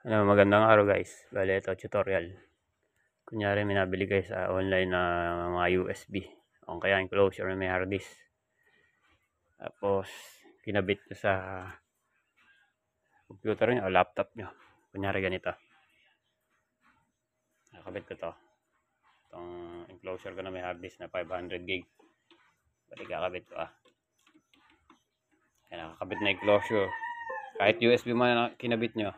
Magandang araw guys. Bale ito tutorial. Kunyari may nabili kayo sa online na mga USB o kaya enclosure na may hard disk. Tapos kinabit nyo sa computer nyo o laptop nyo. Kunyari ganito. Nakabit ko to. Itong enclosure ko na may hard disk na 500 gig. Bali kakabit ko Yan, nakakabit na enclosure. Kahit USB mo na kinabit nyo.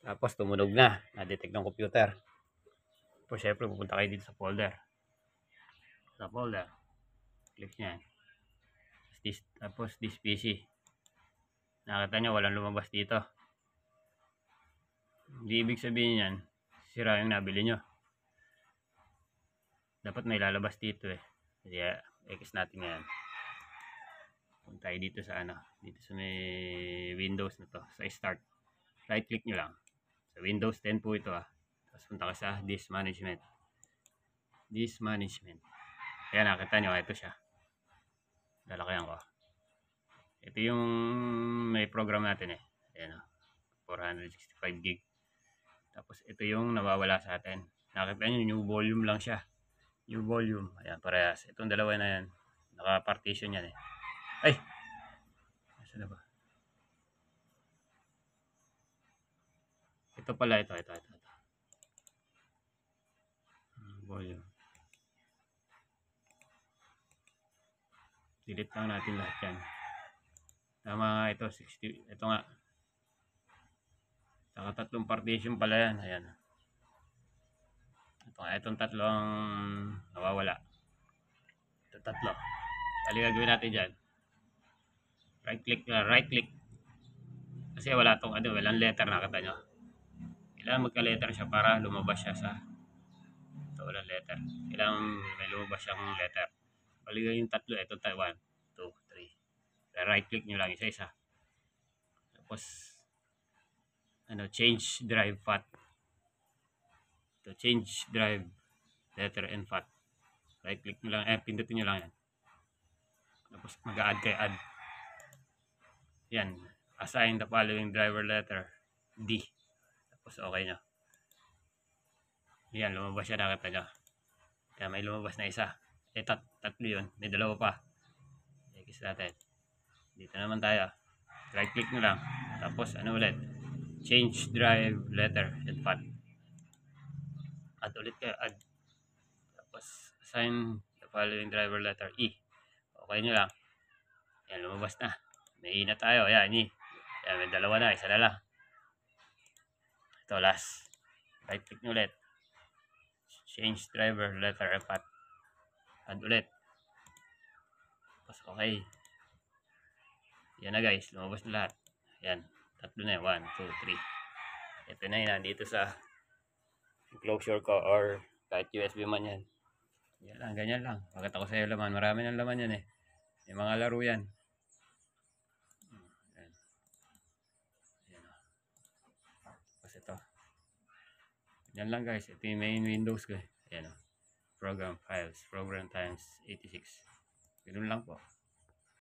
Tapos tumunog na. Na-detect ng computer. Tapos syempre pupunta kayo dito sa folder. Click nyo yan. Tapos this PC. Nakita nyo walang lumabas dito. Hindi ibig sabihin yan sira yung nabili nyo. Dapat may lalabas dito Kaya X natin yan. Punta tayo dito sa dito sa may Windows na to, sa start. Right click nyo lang. Sa Windows 10 po ito Tapos punta ka sa disk management. Ayan, nakita nyo, ito siya. Lalakayan ko. Ito yung may program natin Ayan 465 gig. Tapos ito yung nawawala sa atin. Nakita nyo, new volume lang siya. New volume. Ayan, parehas. Itong dalawa na yan. Naka-partition yan Ay! Nasaan na ba? Ito pala, ito. Volume. Delete lang natin lahat yan. Tama ito, 60. Ito nga. Saka tatlong partition pala yan. Ayan. Itong tatlong nawawala. Ito tatlo. Kali gagawin natin dyan. Right click. Kasi wala tong walang letter, nakita nyo. Kailangan magka-letter siya para lumabas siya sa ito, walang letter. Kailangan may lumabas siyang letter. Kali yung tatlo, ito 1, 2, 3. Right click nyo lang isa-isa. Tapos change drive path. To change drive letter and path. Right click nyo lang, pindutin nyo lang yan. Tapos mag-add kayo, add. Yan, assign the following driver letter D. Tapos okay nyo. Yan, lumabas siya, nakita nyo. Kaya may lumabas na isa. Tatlo yun, may dalawa pa. X natin. Dito naman tayo. Right click nyo lang. Tapos ulit, change drive letter and path. Add ulit kayo, add. Tapos assign the following driver letter E. Okay nyo lang. Yan, lumabas na. May na tayo. Yan, E. Yan, may dalawa na. Isa na lang. Ito, last. Right click nyo ulit. Change driver letter and path. Add ulit. Tapos okay. Yan na guys. Lumabas na lahat. Yan. Tatlo na yan. 1, 2, 3. Ito na yun. Nandito sa enclosure ko or kahit USB man yan. Yan lang. Ganyan lang. Pakita ko sa iyo laman. Marami ng laman yan May mga laro yan. Tapos ito. Yan lang guys. Ito yung main Windows ko Ayan Program files. Program times 86. Ganun lang po.